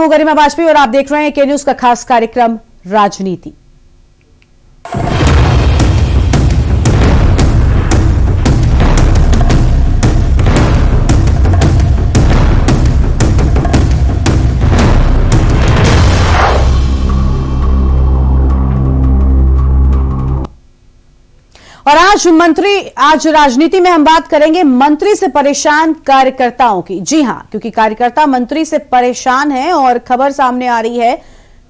हूं गरिमा वाजपेयी और आप देख रहे हैं के न्यूज का खास कार्यक्रम राजनीति। और आज राजनीति में हम बात करेंगे मंत्री से परेशान कार्यकर्ताओं की। जी हां, क्योंकि कार्यकर्ता मंत्री से परेशान हैं और खबर सामने आ रही है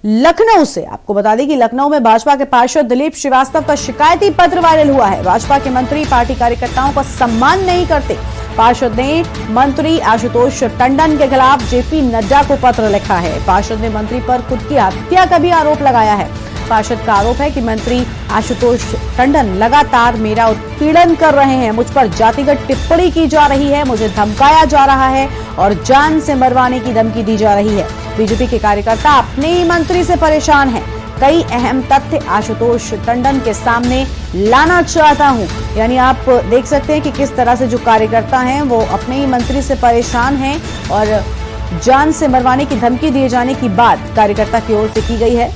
लखनऊ से। आपको बता दें कि लखनऊ में भाजपा के पार्षद दिलीप श्रीवास्तव का शिकायती पत्र वायरल हुआ है। भाजपा के मंत्री पार्टी कार्यकर्ताओं का सम्मान नहीं करते। पार्षद ने मंत्री आशुतोष टंडन के खिलाफ जेपी नड्डा को पत्र लिखा है। पार्षद ने मंत्री पर खुद की हत्या का भी आरोप लगाया है। पार्षद का आरोप है कि मंत्री आशुतोष टंडन लगातार मेरा उत्पीड़न कर रहे हैं, मुझ पर जातिगत टिप्पणी की जा रही है, मुझे धमकाया जा रहा है और जान से मरवाने की धमकी दी जा रही है। बीजेपी के कार्यकर्ता अपने ही मंत्री से परेशान हैं। कई अहम तथ्य आशुतोष टंडन के सामने लाना चाहता हूं। यानी आप देख सकते हैं कि किस तरह से जो कार्यकर्ता हैं वो अपने ही मंत्री से परेशान हैं और जान से मरवाने की धमकी दिए जाने की बात कार्यकर्ता की ओर से की गई है।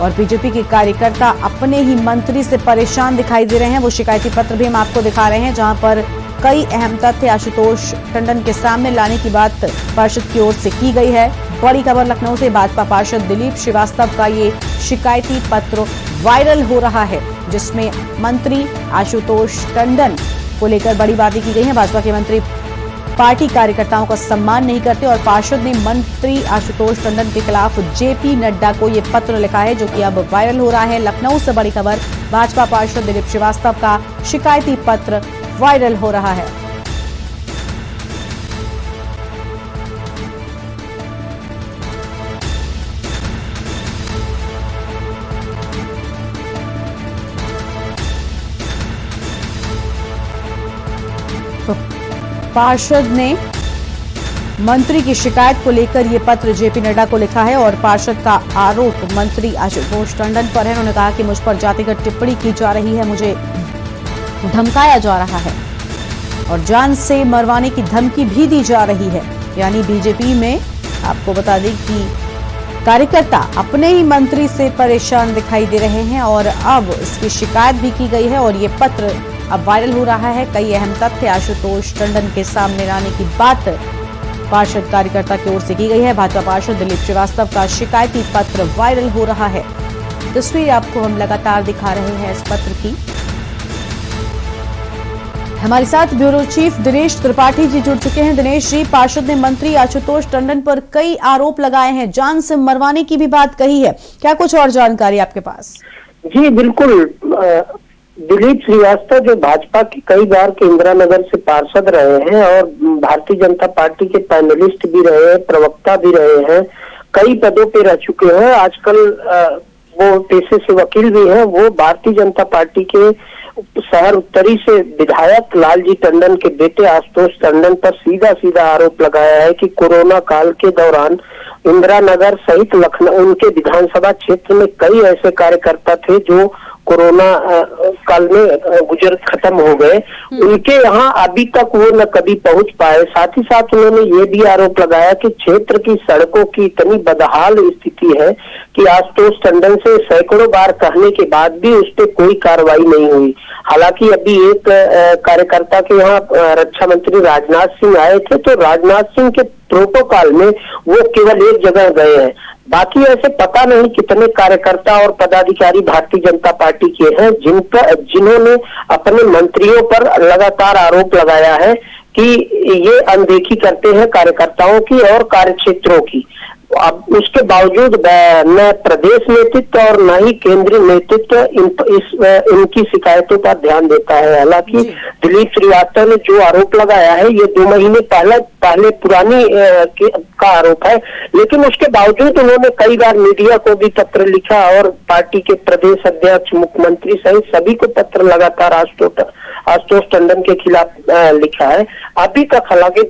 और बीजेपी के कार्यकर्ता अपने ही मंत्री से परेशान दिखाई दे रहे हैं। वो शिकायती पत्र भी हम आपको दिखा रहे हैं, जहां पर कई अहम तथ्य आशुतोष टंडन के सामने लाने की बात पार्षद की ओर से की गई है। बड़ी खबर लखनऊ से, भाजपा पार्षद दिलीप श्रीवास्तव का ये शिकायती पत्र वायरल हो रहा है, जिसमें मंत्री आशुतोष टंडन को लेकर बड़ी बातें की गई हैं। भाजपा के मंत्री पार्टी कार्यकर्ताओं का सम्मान नहीं करते और पार्षद ने मंत्री आशुतोष टंडन के खिलाफ जेपी नड्डा को यह पत्र लिखा है, जो कि अब वायरल हो रहा है। लखनऊ से बड़ी खबर, भाजपा पार्षद दिलीप श्रीवास्तव का शिकायती पत्र वायरल हो रहा है। पार्षद ने मंत्री की शिकायत को लेकर यह पत्र जेपी नड्डा को लिखा है और पार्षद का आरोप मंत्री आशुतोष टंडन पर है। उन्होंने कहा कि मुझ पर जातिगत टिप्पणी की जा रही है, मुझे धमकाया जा रहा है और जान से मरवाने की धमकी भी दी जा रही है। यानी बीजेपी में आपको बता दें कि कार्यकर्ता अपने ही मंत्री से परेशान दिखाई दे रहे हैं और अब इसकी शिकायत भी की गई है और ये पत्र अब वायरल हो रहा है। कई अहम तथ्य आशुतोष टंडन के सामने लाने की बात पार्षद कार्यकर्ता की ओर से की गई है। भाजपा पार्षद दिलीप श्रीवास्तव का शिकायती पत्र वायरल हो रहा है। तस्वीर आपको हम लगातार दिखा रहे हैं इस पत्र की। हमारे साथ ब्यूरो चीफ दिनेश त्रिपाठी जी जुड़ चुके हैं। दिनेश जी, पार्षद ने मंत्री आशुतोष टंडन पर कई आरोप लगाए हैं, जान से मरवाने की भी बात कही है, क्या कुछ और जानकारी आपके पास? जी बिल्कुल, दिलीप श्रीवास्तव जो भाजपा के कई बार के इंदिरा नगर से पार्षद रहे हैं और भारतीय जनता पार्टी के पैनलिस्ट भी रहे हैं, प्रवक्ता भी रहे हैं, कई पदों पे रह चुके हैं। आजकल वो पेशे से वकील भी हैं। वो भारतीय जनता पार्टी के शहर उत्तरी से विधायक लालजी टंडन के बेटे आशुतोष टंडन पर सीधा सीधा आरोप लगाया है कि कोरोना काल के दौरान इंदिरा नगर सहित लखनऊ उनके विधानसभा क्षेत्र में कई ऐसे कार्यकर्ता थे जो कोरोना काल में गुजर खत्म हो गए। उनके यहाँ अभी तक वो न कभी पहुंच पाए। साथ ही साथ उन्होंने ये भी आरोप लगाया कि क्षेत्र की सड़कों की इतनी बदहाल स्थिति है कि आशुतोष टंडन से सैकड़ों बार कहने के बाद भी उस पर कोई कार्रवाई नहीं हुई। हालांकि अभी एक कार्यकर्ता के यहाँ रक्षा मंत्री राजनाथ सिंह आए थे, तो राजनाथ सिंह के प्रोटोकॉल में वो केवल एक जगह गए हैं। बाकी ऐसे पता नहीं कितने कार्यकर्ता और पदाधिकारी भारतीय जनता पार्टी के हैं जिन्होंने अपने मंत्रियों पर लगातार आरोप लगाया है कि ये अनदेखी करते हैं कार्यकर्ताओं की और कार्यक्षेत्रों की। अब उसके बावजूद न प्रदेश नेतृत्व और न ही केंद्रीय नेतृत्व इनकी शिकायतों पर ध्यान देता है। हालांकि दिलीप श्रीवास्तव ने जो आरोप लगाया है ये 2 महीने पहले पुरानी का आरोप है, लेकिन उसके बावजूद उन्होंने कई बार मीडिया को भी पत्र लिखा और पार्टी के प्रदेश अध्यक्ष, मुख्यमंत्री सहित सभी को पत्र लगातार आशुतोष टंडन के खिलाफ लिखा है। अभी तक हालांकि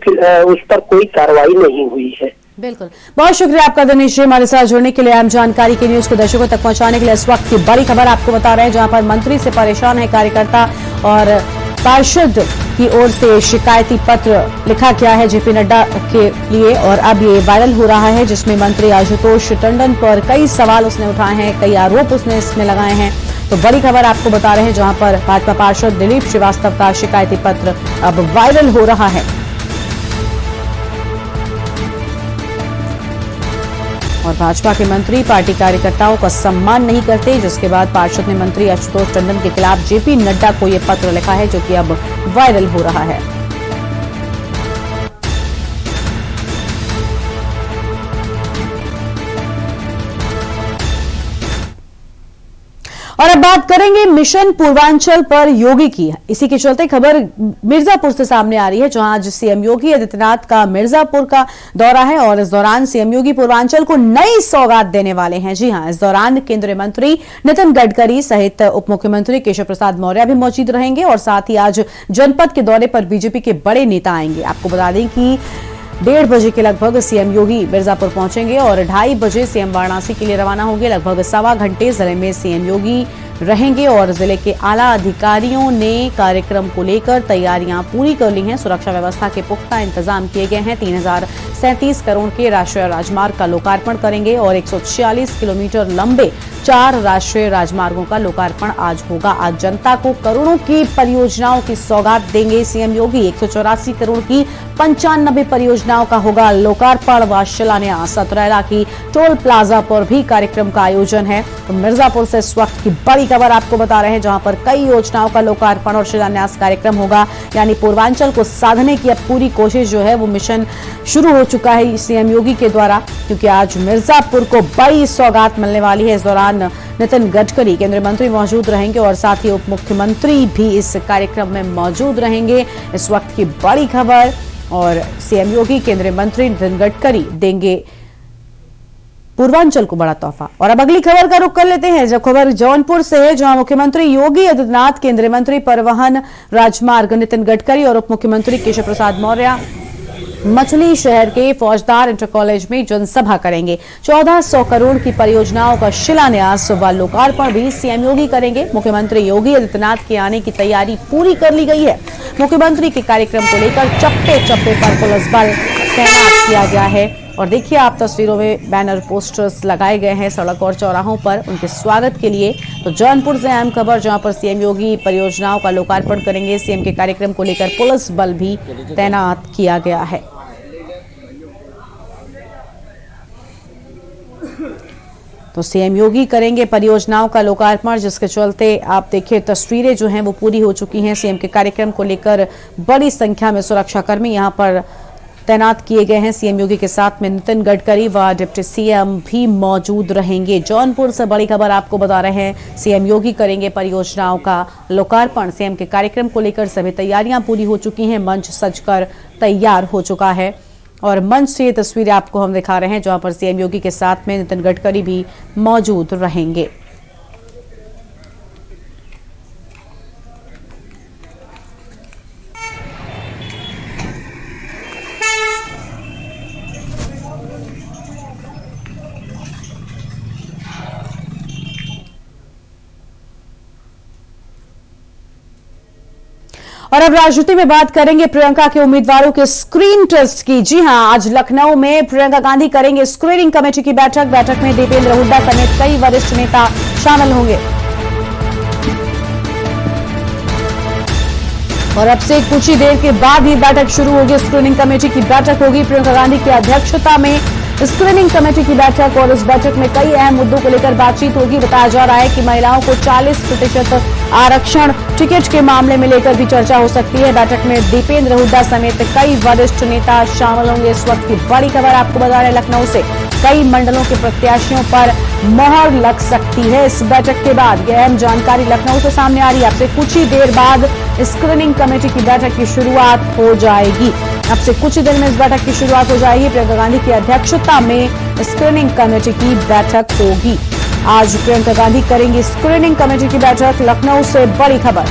उस पर कोई कार्रवाई नहीं हुई है। बिल्कुल, बहुत शुक्रिया आपका दिनेश जी, हमारे साथ जुड़ने के लिए, अहम जानकारी के न्यूज को दर्शकों तक पहुंचाने के लिए। इस वक्त की बड़ी खबर आपको बता रहे हैं, जहां पर मंत्री से परेशान है कार्यकर्ता और पार्षद की ओर से शिकायती पत्र लिखा गया है जेपी नड्डा के लिए और अब ये वायरल हो रहा है, जिसमें मंत्री आशुतोष टंडन पर कई सवाल उसने उठाए हैं, कई आरोप उसने इसमें लगाए हैं। तो बड़ी खबर आपको बता रहे हैं, जहां पर भाजपा पार्षद दिलीप श्रीवास्तव का शिकायती पत्र अब वायरल हो रहा है। और भाजपा के मंत्री पार्टी कार्यकर्ताओं का सम्मान नहीं करते, जिसके बाद पार्षद ने मंत्री आशुतोष टंडन के खिलाफ जेपी नड्डा को यह पत्र लिखा है, जो कि अब वायरल हो रहा है। और अब बात करेंगे मिशन पूर्वांचल पर योगी की। इसी के चलते खबर मिर्जापुर से सामने आ रही है, जहां आज सीएम योगी आदित्यनाथ का मिर्जापुर का दौरा है और इस दौरान सीएम योगी पूर्वांचल को नई सौगात देने वाले हैं। जी हां, इस दौरान केंद्रीय मंत्री नितिन गडकरी सहित उप मुख्यमंत्री केशव प्रसाद मौर्य भी मौजूद रहेंगे और साथ ही आज जनपद के दौरे पर बीजेपी के बड़े नेता आएंगे। आपको बता दें कि 1:30 बजे के लगभग सीएम योगी मिर्जापुर पहुंचेंगे और 2:30 बजे सीएम वाराणसी के लिए रवाना होंगे। लगभग सवा घंटे जिले में सीएम योगी रहेंगे और जिले के आला अधिकारियों ने कार्यक्रम को लेकर तैयारियां पूरी कर ली हैं। सुरक्षा व्यवस्था के पुख्ता इंतजाम किए गए हैं। 3037 करोड़ के राष्ट्रीय राजमार्ग का लोकार्पण करेंगे और 146 किलोमीटर लंबे 4 राष्ट्रीय राजमार्गों का लोकार्पण आज होगा। आज जनता को करोड़ों की परियोजनाओं की सौगात देंगे सीएम योगी। 184 करोड़ की 95 परियोजनाओं का होगा लोकार्पण व शिलान्यास। सतरैला की टोल प्लाजा पर भी कार्यक्रम का आयोजन है। तो मिर्जापुर से इस वक्त की बड़ी खबर आपको बता रहे हैं, जहां पर कई योजनाओं का लोकार्पण और शिलान्यास कार्यक्रम होगा। यानी पूर्वांचल को साधने की अब पूरी कोशिश जो है वो मिशन शुरू हो चुका है सीएम योगी के द्वारा, क्योंकि आज मिर्जापुर को बड़ी सौगात मिलने वाली है। इस दौरान नितिन गडकरी केंद्रीय मंत्री मौजूद रहेंगे और साथ ही उप मुख्यमंत्री भी इस कार्यक्रम में मौजूद रहेंगे। इस वक्त की बड़ी खबर, और सीएम योगी केंद्रीय मंत्री नितिन गडकरी देंगे पूर्वांचल को बड़ा तोहफा। और अब अगली खबर का रुख कर लेते हैं, जब खबर जौनपुर से है, जहां मुख्यमंत्री योगी आदित्यनाथ, केंद्रीय मंत्री परिवहन राजमार्ग नितिन गडकरी और उप मुख्यमंत्री केशव प्रसाद मौर्य मछली शहर के फौजदार इंटर कॉलेज में जनसभा करेंगे। 1400 करोड़ की परियोजनाओं का शिलान्यास व लोकार्पण भी सीएम योगी करेंगे। मुख्यमंत्री योगी आदित्यनाथ के आने की तैयारी पूरी कर ली गई है। मुख्यमंत्री के कार्यक्रम को लेकर चप्पे चप्पे पर पुलिस बल तैनात किया गया है। और देखिए आप तस्वीरों में बैनर पोस्टर्स लगाए गए हैं सड़क और चौराहों पर उनके स्वागत के लिए। तो जौनपुर से अहम खबर, जहां पर सीएम योगी परियोजनाओं का लोकार्पण करेंगे। सीएम के कार्यक्रम को लेकर पुलिस बल भी तैनात किया गया है। तो सीएम योगी करेंगे परियोजनाओं का लोकार्पण, जिसके चलते आप देखिए तस्वीरें जो हैं वो पूरी हो चुकी हैं। सीएम के कार्यक्रम को लेकर बड़ी संख्या में सुरक्षाकर्मी यहां पर तैनात किए गए हैं। सीएम योगी के साथ में नितिन गडकरी व डिप्टी सीएम भी मौजूद रहेंगे। जौनपुर से बड़ी खबर आपको बता रहे हैं, सीएम योगी करेंगे परियोजनाओं का लोकार्पण। सीएम के कार्यक्रम को लेकर सभी तैयारियां पूरी हो चुकी हैं। मंच सजकर तैयार हो चुका है और मंच से ये तस्वीरें आपको हम दिखा रहे हैं, जहां पर सीएम योगी के साथ में नितिन गडकरी भी मौजूद रहेंगे। और अब राजनीति में बात करेंगे प्रियंका के उम्मीदवारों के स्क्रीन टेस्ट की। जी हां, आज लखनऊ में प्रियंका गांधी करेंगे स्क्रीनिंग कमेटी की बैठक। बैठक में दीपेंद्र हुड्डा समेत कई वरिष्ठ नेता शामिल होंगे। और अब से कुछ ही देर के बाद ही बैठक शुरू होगी। स्क्रीनिंग कमेटी की बैठक होगी प्रियंका गांधी की अध्यक्षता में स्क्रीनिंग कमेटी की बैठक, और इस बैठक में कई अहम मुद्दों को लेकर बातचीत होगी। बताया जा रहा है कि महिलाओं को 40% आरक्षण टिकट के मामले में लेकर भी चर्चा हो सकती है। बैठक में दीपेंद्र हुड्डा समेत कई वरिष्ठ नेता शामिल होंगे। इस वक्त की बड़ी खबर आपको बता रहे लखनऊ से, कई मंडलों के प्रत्याशियों पर मोहर लग सकती है इस बैठक के बाद। यह अहम जानकारी लखनऊ से सामने आ रही है। अब से कुछ ही देर बाद स्क्रीनिंग कमेटी की बैठक की शुरुआत हो जाएगी। अब से कुछ ही देर में इस बैठक की शुरुआत हो जाएगी। प्रियंका गांधी की अध्यक्षता में स्क्रीनिंग कमेटी की बैठक होगी। आज प्रियंका गांधी करेंगी स्क्रीनिंग कमेटी की बैठक। लखनऊ से बड़ी खबर,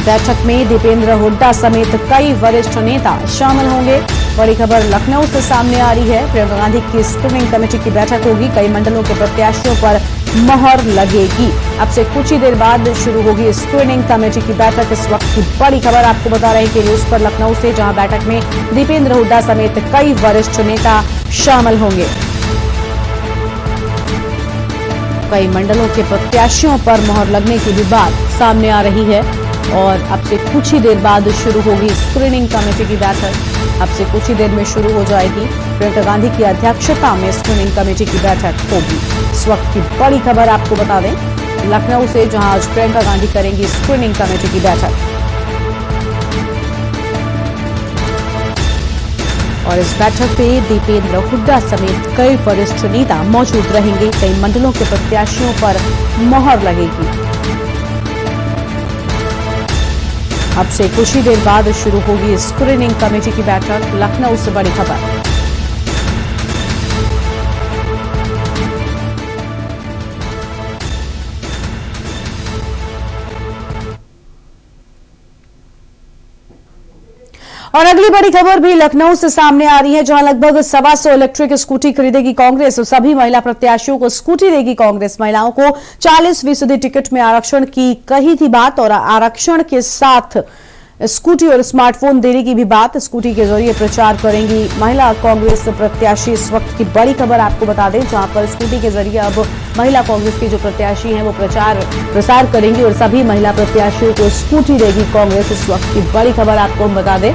बैठक में दीपेंद्र हुड्डा समेत कई वरिष्ठ नेता शामिल होंगे। बड़ी खबर लखनऊ से सामने आ रही है। प्रियंका गांधी की स्क्रीनिंग कमेटी की बैठक होगी। कई मंडलों के प्रत्याशियों पर मोहर लगेगी। अब से कुछ ही देर बाद शुरू होगी स्क्रीनिंग कमेटी की बैठक। इस वक्त की बड़ी खबर आपको बता रहे हैं कि न्यूज पर लखनऊ से, जहां बैठक में दीपेंद्र हुड्डा समेत कई वरिष्ठ नेता शामिल होंगे। कई मंडलों के प्रत्याशियों पर मोहर लगने की भी बात सामने आ रही है और अब से कुछ ही देर बाद शुरू होगी स्क्रीनिंग कमेटी की बैठक। अब से कुछ ही देर में शुरू हो जाएगी। प्रियंका गांधी की अध्यक्षता में स्क्रीनिंग कमेटी की बैठक होगी। इस वक्त की बड़ी खबर आपको बता दें लखनऊ से, जहां आज प्रियंका गांधी करेंगी स्क्रीनिंग कमेटी की बैठक और इस बैठक पे दीपेंद्र हुड्डा समेत कई वरिष्ठ नेता मौजूद रहेंगे। कई मंडलों के प्रत्याशियों पर मोहर लगेगी। अब से कुछ ही देर बाद शुरू होगी स्क्रीनिंग कमेटी की बैठक। लखनऊ से बड़ी खबर। और अगली बड़ी खबर भी लखनऊ से सामने आ रही है, जहां लगभग 125 इलेक्ट्रिक स्कूटी खरीदेगी कांग्रेस और सभी महिला प्रत्याशियों को स्कूटी देगी कांग्रेस। महिलाओं को 40% टिकट में आरक्षण की कही थी बात और आरक्षण के साथ स्कूटी और स्मार्टफोन देने की भी बात। स्कूटी के जरिए प्रचार करेंगी महिला कांग्रेस प्रत्याशी। इस वक्त की बड़ी खबर आपको बता दें, जहां पर स्कूटी के जरिए अब महिला कांग्रेस की जो प्रत्याशी हैं वो प्रसार करेंगी और सभी महिला प्रत्याशियों को स्कूटी देगी कांग्रेस। इस वक्त की बड़ी खबर आपको हम बता दें,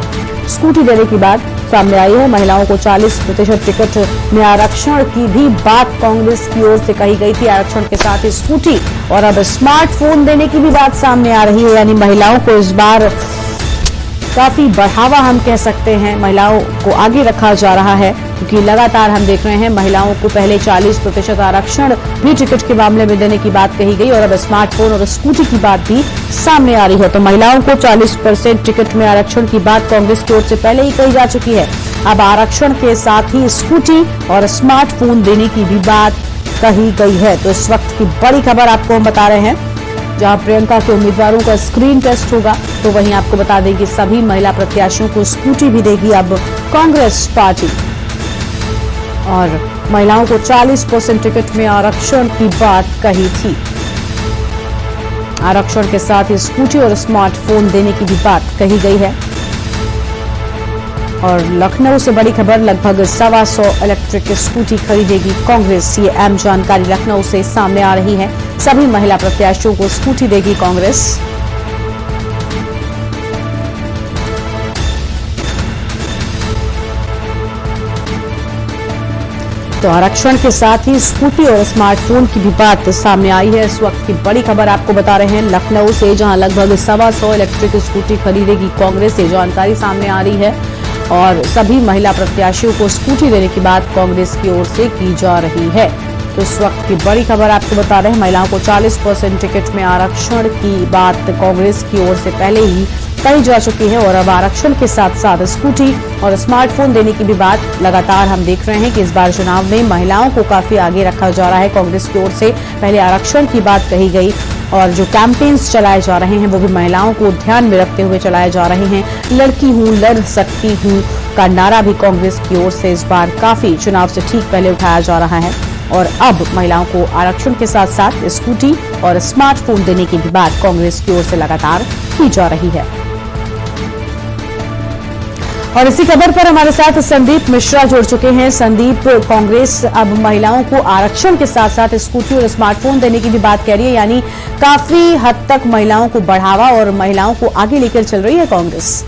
स्कूटी देने की बात सामने आई है। महिलाओं को 40% टिकट में आरक्षण की भी बात कांग्रेस की ओर से कही गई थी। आरक्षण के साथ स्कूटी और अब स्मार्टफोन देने की भी बात सामने आ रही है। यानी महिलाओं को इस बार काफी बढ़ावा हम कह सकते हैं, महिलाओं को आगे रखा जा रहा है, क्योंकि लगातार हम देख रहे हैं महिलाओं को पहले 40% आरक्षण भी टिकट के मामले में देने की बात कही गई और अब स्मार्टफोन और स्कूटी की बात भी सामने आ रही है। तो महिलाओं को 40% टिकट में आरक्षण की बात कांग्रेस की ओर से पहले ही कही जा चुकी है। अब आरक्षण के साथ ही स्कूटी और स्मार्टफोन देने की भी बात कही गई है। तो इस वक्त की बड़ी खबर आपको हम बता रहे हैं, जहां प्रियंका के उम्मीदवारों का स्क्रीन टेस्ट होगा, तो वहीं आपको बता दें कि सभी महिला प्रत्याशियों को स्कूटी भी देगी अब कांग्रेस पार्टी और महिलाओं को 40% टिकट में आरक्षण की बात कही थी। आरक्षण के साथ ही स्कूटी और स्मार्टफोन देने की भी बात कही गई है। और लखनऊ से बड़ी खबर, लगभग 125 इलेक्ट्रिक स्कूटी खरीदेगी कांग्रेस। ये अहम जानकारी लखनऊ से सामने आ रही है। सभी महिला प्रत्याशियों को स्कूटी देगी कांग्रेस। तो आरक्षण के साथ ही स्कूटी और स्मार्टफोन की भी बात सामने आई है। इस वक्त की बड़ी खबर आपको बता रहे हैं लखनऊ से, जहां लगभग 125 इलेक्ट्रिक स्कूटी खरीदेगी कांग्रेस। ये जानकारी सामने आ रही है और सभी महिला प्रत्याशियों को स्कूटी देने की बात कांग्रेस की ओर से की जा रही है। तो इस वक्त की बड़ी खबर आपको बता रहे हैं, महिलाओं को 40% टिकट में आरक्षण की बात कांग्रेस की ओर से पहले ही कही जा चुकी है और अब आरक्षण के साथ साथ स्कूटी और स्मार्टफोन देने की भी बात लगातार हम देख रहे हैं कि इस बार चुनाव में महिलाओं को काफी आगे रखा जा रहा है कांग्रेस की ओर से। पहले आरक्षण की बात कही गई और जो कैंपेन्स चलाए जा रहे हैं वो भी महिलाओं को ध्यान में रखते हुए चलाए जा रहे हैं। लड़की हूं, लड़ सकती हूं का नारा भी कांग्रेस की ओर से इस बार काफी चुनाव से ठीक पहले उठाया जा रहा है और अब महिलाओं को आरक्षण के साथ साथ स्कूटी और स्मार्टफोन देने की भी बात कांग्रेस की ओर से लगातार की जा रही है। और इसी खबर पर हमारे साथ संदीप मिश्रा जुड़ चुके हैं। संदीप, कांग्रेस अब महिलाओं को आरक्षण के साथ साथ स्कूटी और स्मार्टफोन देने की भी बात कह रही है, यानी काफी हद तक महिलाओं को बढ़ावा और महिलाओं को आगे लेकर चल रही है कांग्रेस।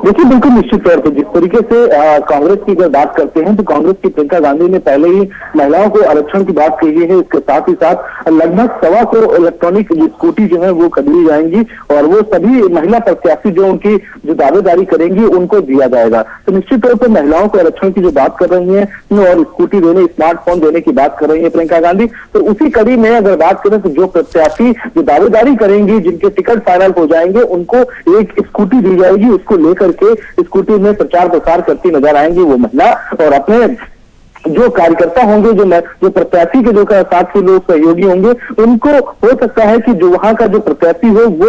देखिए, बिल्कुल निश्चित तौर पर जिस तरीके से कांग्रेस की अगर बात करते हैं तो कांग्रेस की प्रियंका गांधी ने पहले ही महिलाओं को आरक्षण की बात कही है। इसके साथ ही साथ लगभग 125 इलेक्ट्रॉनिक स्कूटी जो है वो खरीदी जाएंगी और वो सभी महिला प्रत्याशी जो उनकी जो दावेदारी करेंगी उनको दिया जाएगा। तो निश्चित तौर पर महिलाओं को आरक्षण की जो बात कर रही है और स्कूटी देने, स्मार्टफोन देने की बात कर रही है प्रियंका गांधी। तो उसी कड़ी में अगर बात करें तो जो प्रत्याशी जो दावेदारी करेंगी, जिनके टिकट फाइनल हो जाएंगे, उनको एक स्कूटी दी जाएगी। उसको लेकर के स्कूटी में प्रचार प्रसार करती नजर आएंगी वो महिला और अपने जो कार्यकर्ता होंगे, जो प्रत्याशी के जो साथ के लोग सहयोगी होंगे, उनको हो सकता है कि जो वहां का जो प्रत्याशी हो वो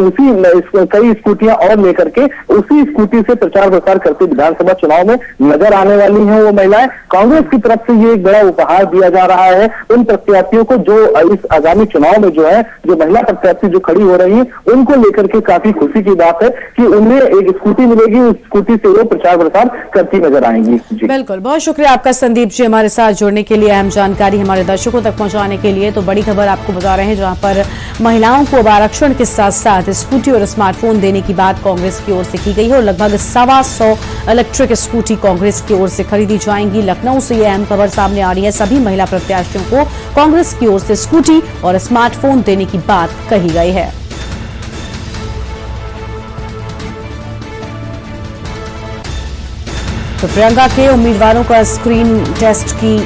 उसी कई स्कूटियां और लेकर के उसी स्कूटी से प्रचार प्रसार करते विधानसभा चुनाव में नजर आने वाली हैं वो महिलाएं। कांग्रेस की तरफ से ये एक बड़ा उपहार दिया जा रहा है उन प्रत्याशियों को जो इस आगामी चुनाव में जो है, जो महिला प्रत्याशी जो खड़ी हो रही है, उनको लेकर के काफी खुशी की बात है कि उन्हें एक स्कूटी मिलेगी, उस स्कूटी से वो प्रचार प्रसार करती नजर आएंगी। बिल्कुल, बहुत शुक्रिया आपका संदीप जी हमारे साथ जुड़ने के लिए, अहम जानकारी हमारे दर्शकों तक पहुंचाने के लिए। तो बड़ी खबर आपको बता रहे हैं जहां पर महिलाओं को अब आरक्षण के साथ साथ स्कूटी और स्मार्टफोन देने की बात कांग्रेस की ओर से की गई है और लगभग 125 इलेक्ट्रिक स्कूटी कांग्रेस की ओर से खरीदी जाएंगी। लखनऊ से यह अहम खबर सामने आ रही है। सभी महिला प्रत्याशियों को कांग्रेस की ओर से स्कूटी और स्मार्टफोन देने की बात कही गई है। तो प्रियंका के उम्मीदवारों का स्क्रीन टेस्ट की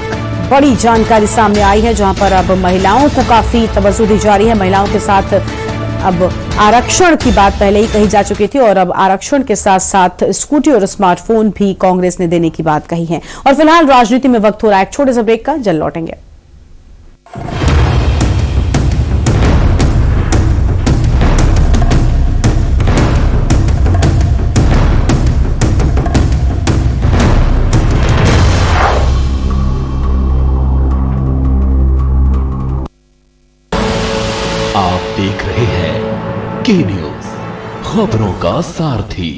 बड़ी जानकारी सामने आई है जहां पर अब महिलाओं को काफी तवज्जो दी जा रही है। महिलाओं के साथ अब आरक्षण की बात पहले ही कही जा चुकी थी और अब आरक्षण के साथ साथ स्कूटी और स्मार्टफोन भी कांग्रेस ने देने की बात कही है। और फिलहाल राजनीति में वक्त हो रहा है एक छोटे से ब्रेक का, जल्द लौटेंगे। आप देख रहे हैं के न्यूज, खबरों का सारथी।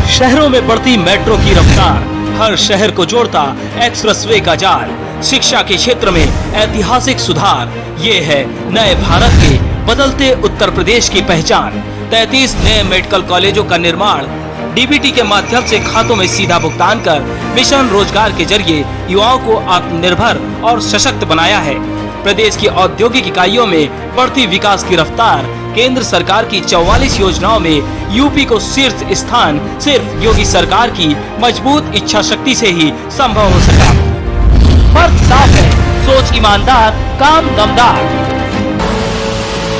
शहरों में बढ़ती मेट्रो की रफ्तार, हर शहर को जोड़ता एक्सप्रेसवे का जाल, शिक्षा के क्षेत्र में ऐतिहासिक सुधार, ये है नए भारत के बदलते उत्तर प्रदेश की पहचान। 33 नए मेडिकल कॉलेजों का निर्माण, डीबीटी के माध्यम से खातों में सीधा भुगतान कर मिशन रोजगार के जरिए युवाओं को आत्मनिर्भर और सशक्त बनाया है। प्रदेश की औद्योगिक इकाइयों में बढ़ती विकास की रफ्तार, केंद्र सरकार की 44 योजनाओं में यूपी को शीर्ष स्थान सिर्फ योगी सरकार की मजबूत इच्छा शक्ति से ही संभव हो सका। फर्क साफ है, सोच ईमानदार, काम दमदार।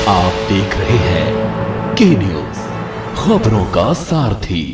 आप देख रहे हैं के न्यूज, खबरों का सारथी।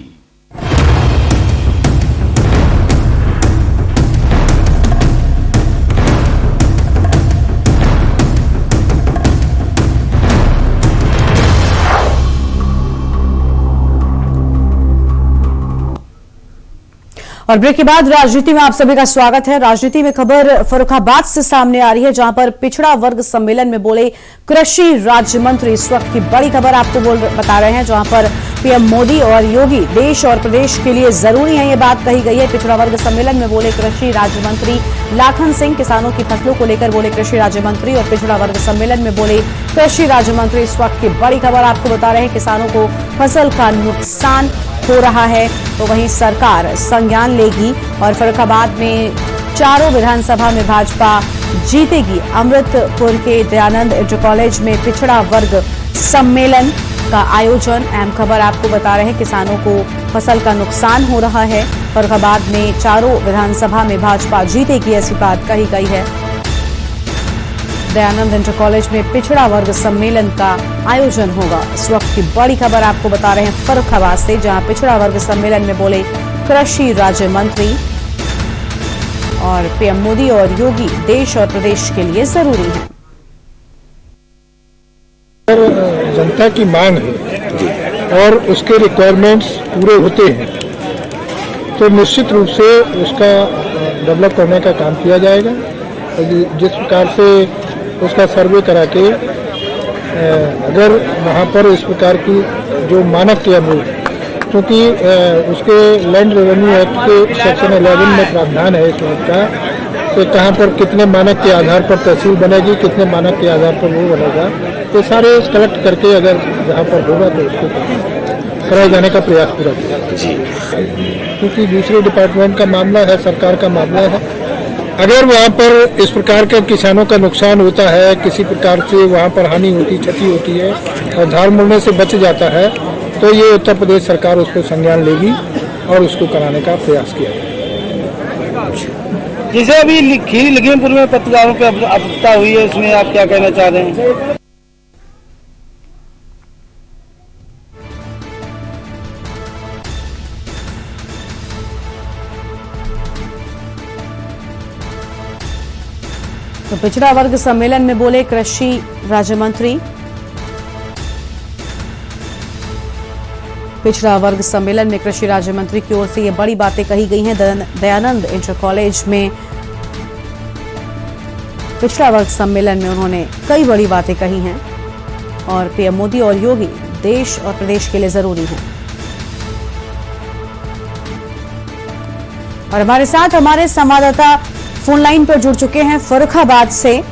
और ब्रेक के बाद राजनीति में आप सभी का स्वागत है। राजनीति में खबर फर्रुखाबाद से सामने आ रही है जहां पर पिछड़ा वर्ग सम्मेलन में बोले कृषि राज्य मंत्री। इस वक्त की बड़ी खबर आपको बता रहे हैं जहां पर पीएम मोदी और योगी देश और प्रदेश के लिए जरूरी है, ये बात कही गई है। पिछड़ा वर्ग सम्मेलन में बोले कृषि राज्य मंत्री लाखन सिंह, किसानों की फसलों को लेकर बोले कृषि राज्य मंत्री और पिछड़ा वर्ग सम्मेलन में बोले कृषि राज्य मंत्री। इस वक्त की बड़ी खबर आपको बता रहे हैं, किसानों को फसल का नुकसान हो रहा है तो वहीं सरकार संज्ञान लेगी और फर्रुखाबाद में चारों विधानसभा में भाजपा जीतेगी। अमृतपुर के दयानंद इंटर कॉलेज में पिछड़ा वर्ग सम्मेलन का आयोजन, अहम खबर आपको बता रहे हैं। किसानों को फसल का नुकसान हो रहा है, फर्रुखाबाद में चारों विधानसभा में भाजपा जीतेगी, ऐसी बात कही गई है। दयानंद इंटर कॉलेज में पिछड़ा वर्ग सम्मेलन का आयोजन होगा। इस वक्त की बड़ी खबर आपको बता रहे हैं फर्रुखाबाद से जहां पिछड़ा वर्ग सम्मेलन में बोले कृषि राज्य मंत्री और पीएम मोदी और योगी देश और प्रदेश के लिए जरूरी है। जनता की मांग है और उसके रिक्वायरमेंट्स पूरे होते हैं तो निश्चित रूप से उसका डेवलप करने का काम किया जाएगा। जिस प्रकार से उसका सर्वे करा के अगर वहाँ पर इस प्रकार की जो मानक के अनुरूप, क्योंकि उसके लैंड रेवेन्यू एक्ट के सेक्शन 11 में प्रावधान है इस वक्त का कि कहाँ पर कितने मानक के आधार पर तहसील बनेगी, कितने मानक के आधार पर वो बनेगा, तो सारे कलेक्ट करके अगर जहाँ पर होगा तो उसको कराए जाने का प्रयास पूरा किया, क्योंकि दूसरे डिपार्टमेंट का मामला है, सरकार का मामला है। अगर वहाँ पर इस प्रकार का किसानों का नुकसान होता है, किसी प्रकार से वहाँ पर हानि होती, क्षति होती है और धार मुड़ने से बच जाता है, तो ये उत्तर प्रदेश सरकार उस पर संज्ञान लेगी और उसको कराने का प्रयास किया। जैसे अभी खीरी लखीमपुर में पत्रकारों पर आपत्ति हुई है, उसमें आप क्या कहना चाह रहे हैं? तो पिछड़ा वर्ग सम्मेलन में बोले कृषि राज्य मंत्री। पिछड़ा वर्ग सम्मेलन में कृषि राज्य मंत्री की ओर से ये बड़ी बातें कही गई हैं। दयानंद इंटर कॉलेज में पिछड़ा वर्ग सम्मेलन में उन्होंने कई बड़ी बातें कही हैं और पीएम मोदी और योगी देश और प्रदेश के लिए जरूरी हैं। और हमारे साथ हमारे संवाददाता फोन लाइन पर जुड़ चुके हैं फर्रुखाबाद से।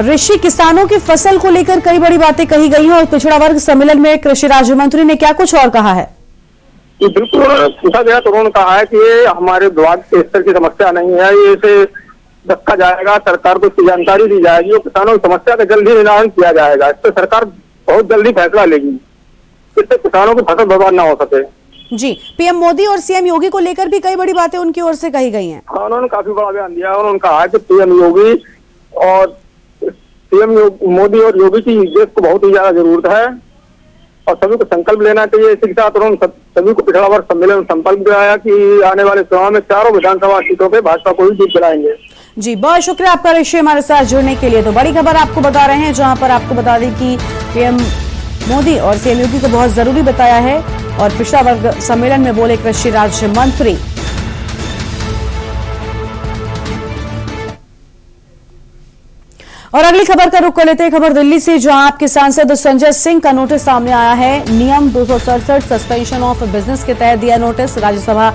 ऋषि, किसानों की फसल को लेकर कई बड़ी बातें कही गई हैं और पिछड़ा वर्ग सम्मेलन में कृषि राज्य मंत्री ने क्या कुछ और कहा है? बिल्कुल पूछा गया तो उन्होंने कहा है कि ये हमारे विभाग के स्तर की समस्या नहीं है, ये इसे रखा जाएगा, सरकार को इसकी जानकारी दी जाएगी और किसानों की समस्या का जल्दी निदान किया जाएगा। इस पर सरकार बहुत जल्दी फैसला लेगी, इससे किसानों की फसल बर्बाद ना हो सके। जी, पीएम मोदी और सीएम योगी को लेकर भी कई बड़ी बातें उनकी ओर से कही गई हैं। हाँ, उन्होंने काफी बड़ा बयान दिया। उन्होंने कहा कि पीएम योगी और मोदी और योगी की देश को बहुत ही ज्यादा जरूरत है और सभी को संकल्प लेना चाहिए। इसी के साथ उन्होंने सभी को पिछड़ा वर्ग सम्मेलन में संकल्प दिलाया कि आने वाले चुनाव में चारों विधानसभा सीटों पे भाजपा को ही जीत दिलाएंगे। जी, बहुत शुक्रिया आपका ऋषि हमारे साथ जुड़ने के लिए। तो बड़ी खबर आपको बता रहे हैं, जहां पर आपको बता दें कि पीएम मोदी और सीएम योगी को बहुत जरूरी बताया है और पिछड़ा वर्ग सम्मेलन में बोले कृषि राज्य मंत्री। और अगली खबर का रुख कर लेते हैं खबर दिल्ली से, जहां आपके सांसद संजय सिंह का नोटिस सामने आया है। नियम 267 सस्पेंशन ऑफ बिजनेस के तहत दिया नोटिस। राज्यसभा